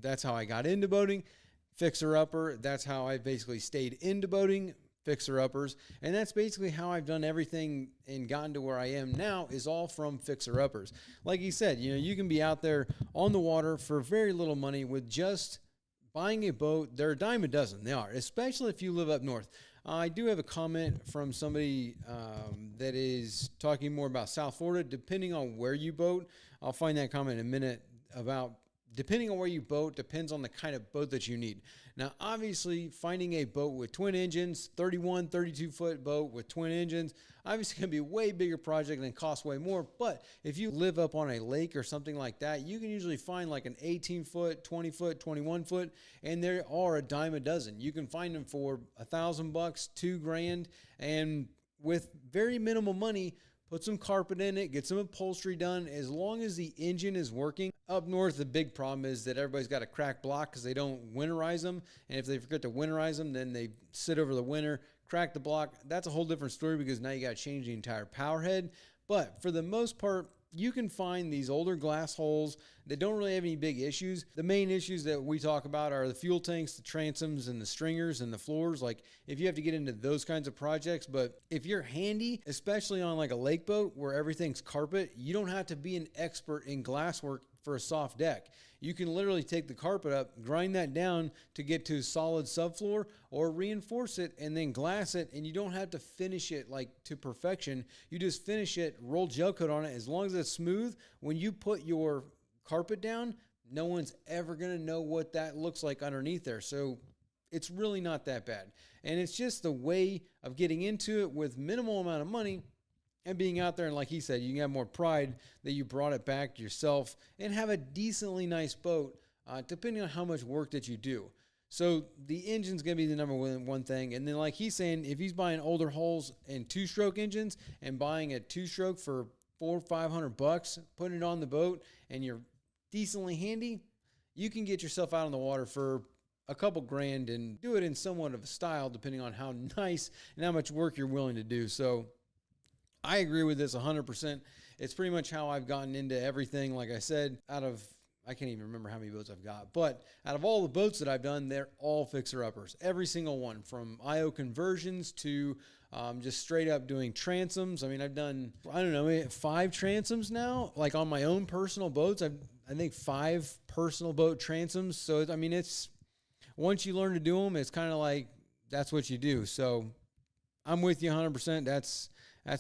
That's how I got into boating. Fixer upper. That's how I basically stayed into boating. Fixer uppers. And that's basically how I've done everything and gotten to where I am now, is all from fixer uppers. Like he said, you can be out there on the water for very little money with just buying a boat. They're a dime a dozen. They are, especially if you live up north. I do have a comment from somebody that is talking more about South Florida. Depending on where you boat, I'll find that comment in a minute. About depending on where you boat depends on the kind of boat that you need. Now, obviously, finding a boat with twin engines, 31, 32-foot boat with twin engines, obviously going to be a way bigger project and cost way more. But if you live up on a lake or something like that, you can usually find like an 18-foot, 20-foot, 21-foot, and there are a dime a dozen. You can find them for $1,000, $2,000, and with very minimal money, put some carpet in it, get some upholstery done. As long as the engine is working. Up north, the big problem is that everybody's got a cracked block because they don't winterize them. And if they forget to winterize them, then they sit over the winter, crack the block. That's a whole different story because now you got to change the entire power head. But for the most part, you can find these older glass holes that don't really have any big issues. The main issues that we talk about are the fuel tanks, the transoms, and the stringers and the floors. Like if you have to get into those kinds of projects, but if you're handy, especially on like a lake boat where everything's carpet, you don't have to be an expert in glass work for a soft deck. You can literally take the carpet up, grind that down to get to solid subfloor, or reinforce it and then glass it, and you don't have to finish it like to perfection. You just finish it, roll gel coat on it. As long as it's smooth, when you put your carpet down, no one's ever going to know what that looks like underneath there. So it's really not that bad. And it's just the way of getting into it with minimal amount of money and being out there. And like he said, you can have more pride that you brought it back yourself and have a decently nice boat, depending on how much work that you do. So the engine's going to be the number one thing. And then like he's saying, if he's buying older hulls and two-stroke engines and buying a two-stroke for $400 or $500, putting it on the boat, and you're decently handy, you can get yourself out on the water for a couple grand and do it in somewhat of a style, depending on how nice and how much work you're willing to do. So I agree with this 100%. It's pretty much how I've gotten into everything. Like I said, I can't even remember how many boats I've got, but out of all the boats that I've done, they're all fixer-uppers. Every single one, from IO conversions to just straight up doing transoms. I mean, I've done, 5 transoms now, like on my own personal boats. I think 5 personal boat transoms. So, I mean, it's, once you learn to do them, it's kind of like, that's what you do. So I'm with you 100%. That's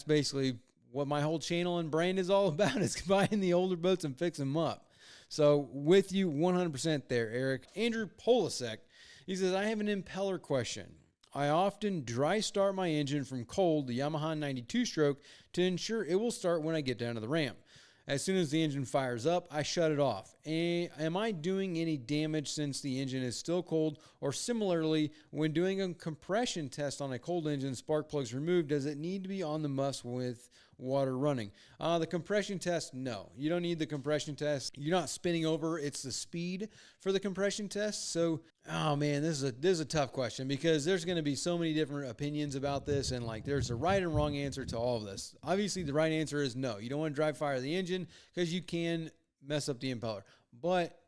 basically what my whole channel and brand is all about, is buying the older boats and fixing them up. So with you 100% there, Eric. Andrew Polasek, he says, I have an impeller question. I often dry start my engine from cold, the Yamaha 92-stroke, to ensure it will start when I get down to the ramp. As soon as the engine fires up, I shut it off. Am I doing any damage since the engine is still cold? Or similarly, when doing a compression test on a cold engine, spark plugs removed, does it need to be on the must with water running? The compression test, no. You don't need the compression test. You're not spinning over. It's the speed for the compression test. So, oh man, this is a tough question, because there's going to be so many different opinions about this, and like there's a right and wrong answer to all of this. Obviously, the right answer is no. You don't want to dry fire the engine because you can mess up the impeller. But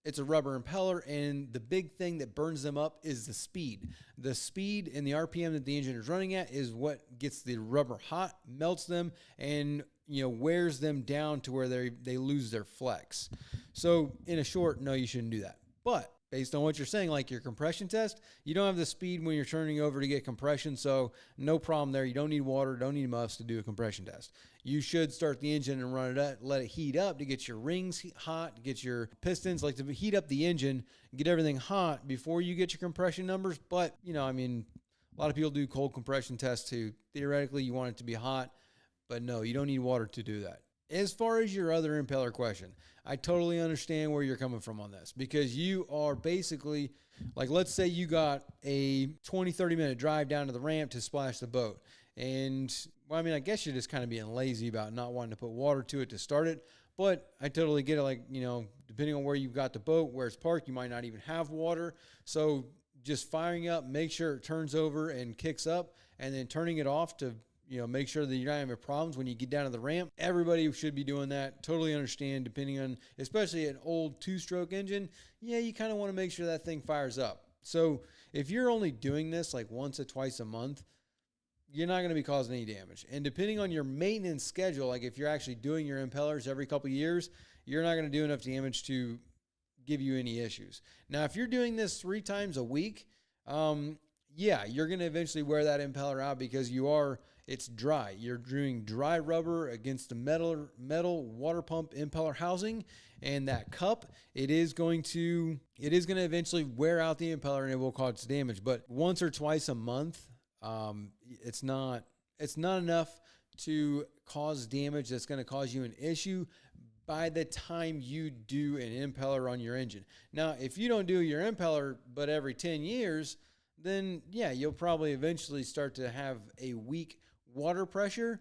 it's a rubber impeller, and the big thing that burns them up is the speed. The speed and the RPM that the engine is running at is what gets the rubber hot, melts them, and wears them down to where they lose their flex. So in a short, no, you shouldn't do that. But based on what you're saying, like your compression test, you don't have the speed when you're turning over to get compression, so no problem there. You don't need water, don't need muffs to do a compression test. You should start the engine and run it up, let it heat up to get your rings hot, to get your pistons, like to heat up the engine, get everything hot before you get your compression numbers. But, a lot of people do cold compression tests too. Theoretically, you want it to be hot, but no, you don't need water to do that. As far as your other impeller question, I totally understand where you're coming from on this, because you are basically, like, let's say you got a 20-30 minute drive down to the ramp to splash the boat. And, I guess you're just kind of being lazy about not wanting to put water to it to start it. But I totally get it. Like, depending on where you've got the boat, where it's parked, you might not even have water. So just firing up, make sure it turns over and kicks up, and then turning it off to make sure that you're not having problems when you get down to the ramp. Everybody should be doing that. Totally understand, depending on, especially an old 2-stroke engine, yeah, you kind of want to make sure that thing fires up. So if you're only doing this like once or twice a month, you're not going to be causing any damage. And depending on your maintenance schedule, like if you're actually doing your impellers every couple of years, you're not going to do enough damage to give you any issues. Now, if you're doing this 3 times a week, yeah, you're going to eventually wear that impeller out because it's dry. You're doing dry rubber against the metal water pump impeller housing, and that cup, it is going to eventually wear out the impeller and it will cause damage. But once or twice a month, it's not enough to cause damage that's going to cause you an issue by the time you do an impeller on your engine. Now, if you don't do your impeller but every 10 years, then yeah, you'll probably eventually start to have a weak water pressure,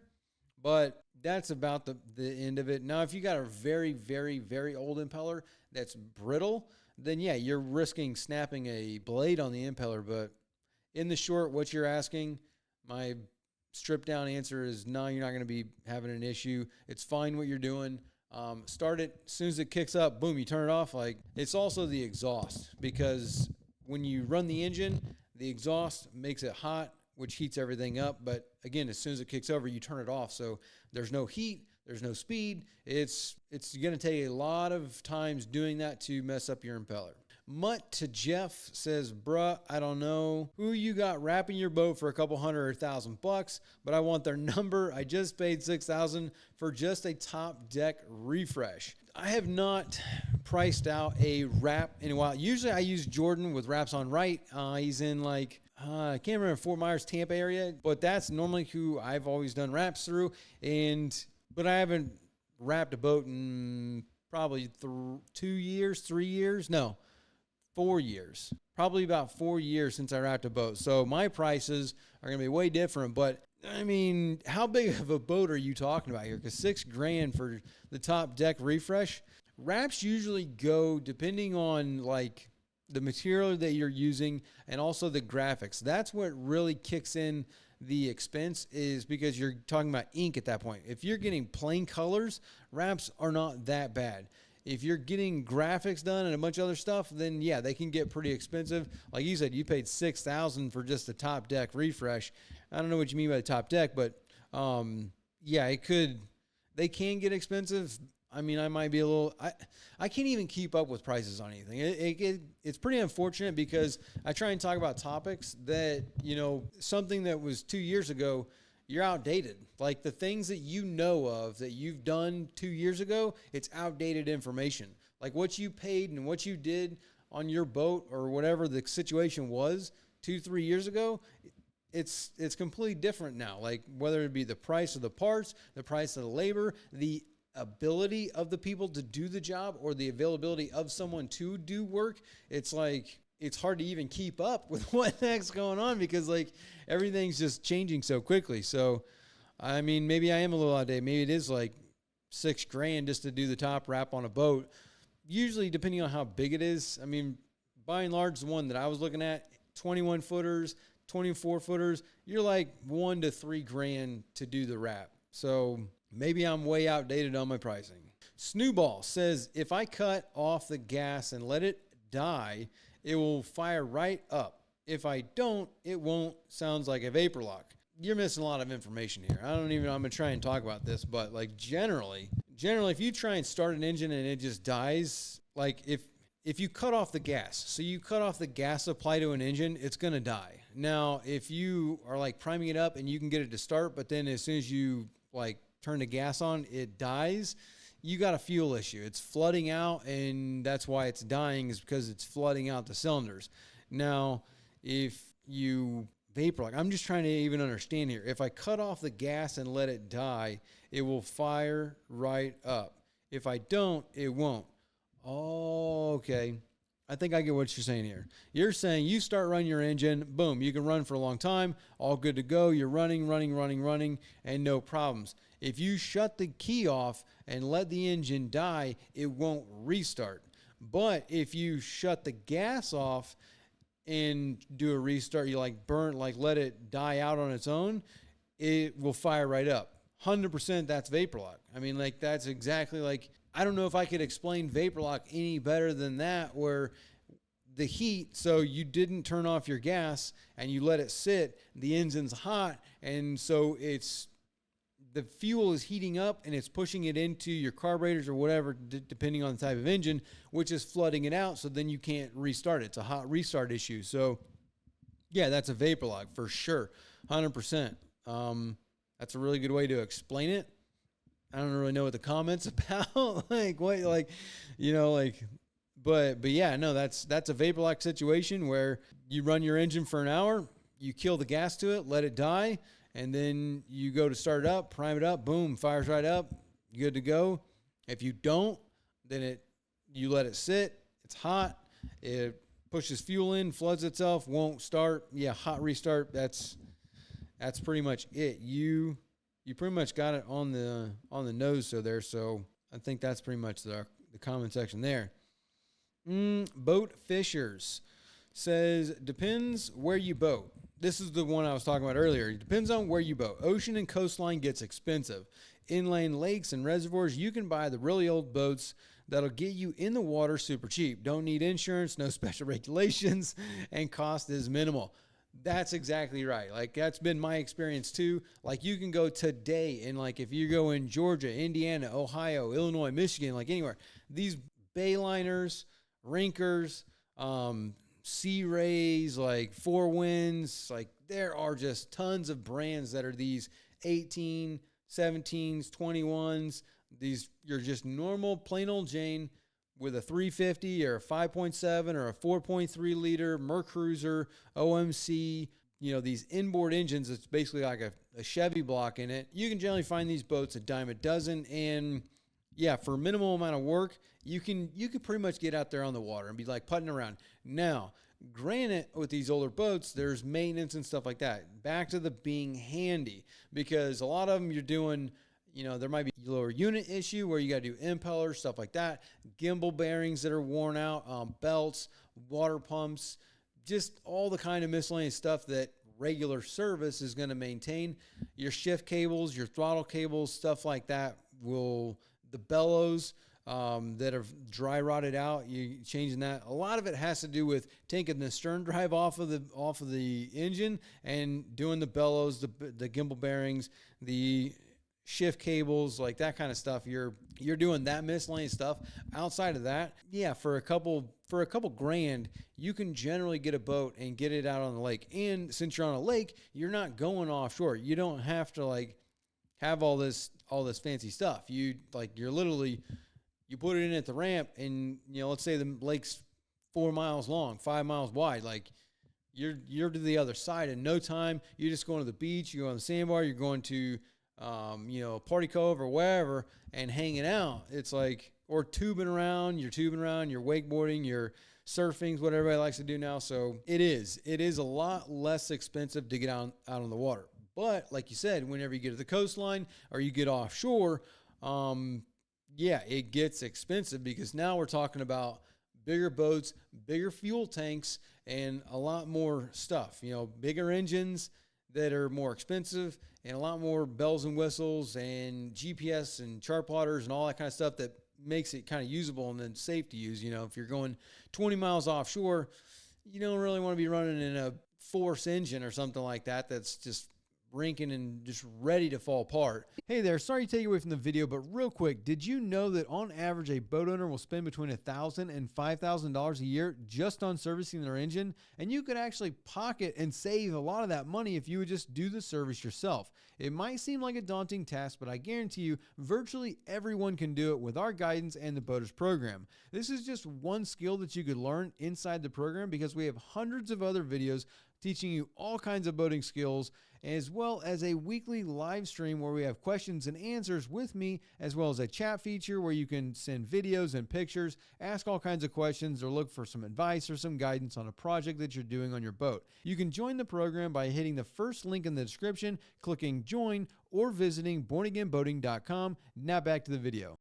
but that's about the end of it. Now, if you got a very, very, very old impeller that's brittle, then yeah, you're risking snapping a blade on the impeller. But in the short, what you're asking, my stripped down answer is no, you're not going to be having an issue. It's fine what you're doing. Start it as soon as it kicks up, boom, you turn it off. Like, it's also the exhaust, because when you run the engine, the exhaust makes it hot, which heats everything up. But again, as soon as it kicks over, you turn it off. So there's no heat, there's no speed. It's going to take a lot of times doing that to mess up your impeller. Mutt to Jeff says, bruh, I don't know who you got wrapping your boat for a couple $100 or $1,000, but I want their number. I just paid $6,000 for just a top deck refresh. I have not priced out a wrap in a while. Usually I use Jordan with Wraps on Right. He's in I can't remember, Fort Myers, Tampa area, but that's normally who I've always done wraps through. But I haven't wrapped a boat in probably 2 years, 3 years. No, 4 years. Probably about 4 years since I wrapped a boat. So my prices are going to be way different. But I mean, how big of a boat are you talking about here? Because $6,000 for the top deck refresh. Wraps usually go, depending on the material that you're using and also the graphics. That's what really kicks in the expense, is because you're talking about ink at that point. If you're getting plain colors, wraps are not that bad. If you're getting graphics done and a bunch of other stuff, then yeah, they can get pretty expensive. Like you said, you paid $6,000 for just the top deck refresh. I don't know what you mean by the top deck, but yeah, they can get expensive. I mean, I might be a little, I can't even keep up with prices on anything. It's pretty unfortunate, because I try and talk about topics that, something that was 2 years ago, you're outdated. Like the things that you know of that you've done 2 years ago, it's outdated information. Like what you paid and what you did on your boat or whatever the situation was 2-3 years ago, it's completely different now. Like whether it be the price of the parts, the price of the labor, the ability of the people to do the job, or the availability of someone to do work, it's hard to even keep up with what the heck's going on, because everything's just changing so quickly. So, I mean, maybe I am a little outdated. Maybe it is $6,000 just to do the top wrap on a boat. Usually, depending on how big it is, I mean, by and large, the one that I was looking at, 21 footers, 24 footers, you're $1,000 to $3,000 to do the wrap. So maybe I'm way outdated on my pricing. Snowball says, if I cut off the gas and let it die, it will fire right up. If I don't, it won't. Sounds like a vapor lock. You're missing a lot of information here. I'm going to try and talk about this, but generally, if you try and start an engine and it just dies, if you cut off the gas, so you cut off the gas supply to an engine, it's going to die. Now, if you are priming it up and you can get it to start, but then as soon as you turn the gas on, it dies, you got a fuel issue. It's flooding out, and that's why it's dying, is because it's flooding out the cylinders. Now, if you vapor lock, I'm just trying to even understand here. If I cut off the gas and let it die, it will fire right up. If I don't, it won't. Oh, okay. I think I get what you're saying here. You're saying you start running your engine, boom, you can run for a long time, all good to go. You're running, and no problems. If you shut the key off and let the engine die, it won't restart. But if you shut the gas off and do a restart, you let it die out on its own, it will fire right up. 100% that's vapor lock. I mean, like, that's exactly like, I don't know if I could explain vapor lock any better than that, where the heat, so you didn't turn off your gas and you let it sit, the engine's hot, and so it's, the fuel is heating up and it's pushing it into your carburetors or whatever, depending on the type of engine, which is flooding it out, so then you can't restart it. It's a hot restart issue. So yeah, that's a vapor lock for sure, 100%. That's a really good way to explain it. I don't really know what the comments about, like what, like, you know, like, but yeah, no, that's a vapor lock situation where you run your engine for an hour, you kill the gas to it, let it die, and then you go to start it up, prime it up, boom, fires right up, good to go. If you don't, then you let it sit, it's hot, it pushes fuel in, floods itself, won't start. Yeah, hot restart, that's pretty much it. You pretty much got it on the nose, so I think that's pretty much the comment section there. Boat Fishers says, depends where you boat. This is the one I was talking about earlier. It depends on where you boat. Ocean and coastline gets expensive. Inland lakes and reservoirs, you can buy the really old boats that'll get you in the water super cheap. Don't need insurance, no special regulations, and cost is minimal. That's exactly right. Like, that's been my experience too. Like, you can go today, and like, if you go in Georgia, Indiana, Ohio, Illinois, Michigan, like anywhere, these Bayliners, Rinkers, Sea Rays, like Four Winds, like there are just tons of brands that are these 18, 17s, 21s. These, you're just normal, plain old Jane with a 350 or a 5.7 or a 4.3 liter Mercruiser OMC, you know, these inboard engines. It's basically like a Chevy block in it. You can generally find these boats a dime a dozen, and yeah, for a minimal amount of work, you can pretty much get out there on the water and be like putting around. Now, granted, with these older boats, there's maintenance and stuff like that. Back to the being handy, because a lot of them you're doing, you know, there might be a lower unit issue where you got to do impellers, stuff like that, gimbal bearings that are worn out, belts, water pumps, just all the kind of miscellaneous stuff that regular service is going to maintain. Your shift cables, your throttle cables, stuff like that the bellows that are dry rotted out, you changing that. A lot of it has to do with taking the stern drive off of the engine and doing the bellows, the gimbal bearings, the shift cables, like that kind of stuff. You're doing that miscellaneous stuff. Outside of that, yeah, for a couple grand, you can generally get a boat and get it out on the lake. And since you're on a lake, you're not going offshore. You don't have to like have all this fancy stuff. You're literally, you put it in at the ramp, and you know, let's say the lake's 4 miles long, 5 miles wide. Like, you're to the other side in no time. You're just going to the beach, you go on the sandbar, you're going to you know, Party Cove or wherever, and hanging out. It's like, or tubing around, you're wakeboarding, you're surfing, what everybody likes to do now. So it is a lot less expensive to get out on the water. But like you said, whenever you get to the coastline or you get offshore, yeah, it gets expensive, because now we're talking about bigger boats, bigger fuel tanks, and a lot more stuff. You know, bigger engines that are more expensive, and a lot more bells and whistles and GPS and chart plotters and all that kind of stuff that makes it kind of usable and then safe to use. You know, if you're going 20 miles offshore, you don't really want to be running in a force engine or something like that that's just rinking and just ready to fall apart. Hey there, sorry to take you away from the video, but real quick, did you know that on average a boat owner will spend between $1,000 and $5,000 a year just on servicing their engine? And you could actually pocket and save a lot of that money if you would just do the service yourself. It might seem like a daunting task, but I guarantee you virtually everyone can do it with our guidance and the Boaters program. This is just one skill that you could learn inside the program, because we have hundreds of other videos teaching you all kinds of boating skills, as well as a weekly live stream where we have questions and answers with me, as well as a chat feature where you can send videos and pictures, ask all kinds of questions, or look for some advice or some guidance on a project that you're doing on your boat. You can join the program by hitting the first link in the description, clicking join, or visiting bornagainboating.com. Now back to the video.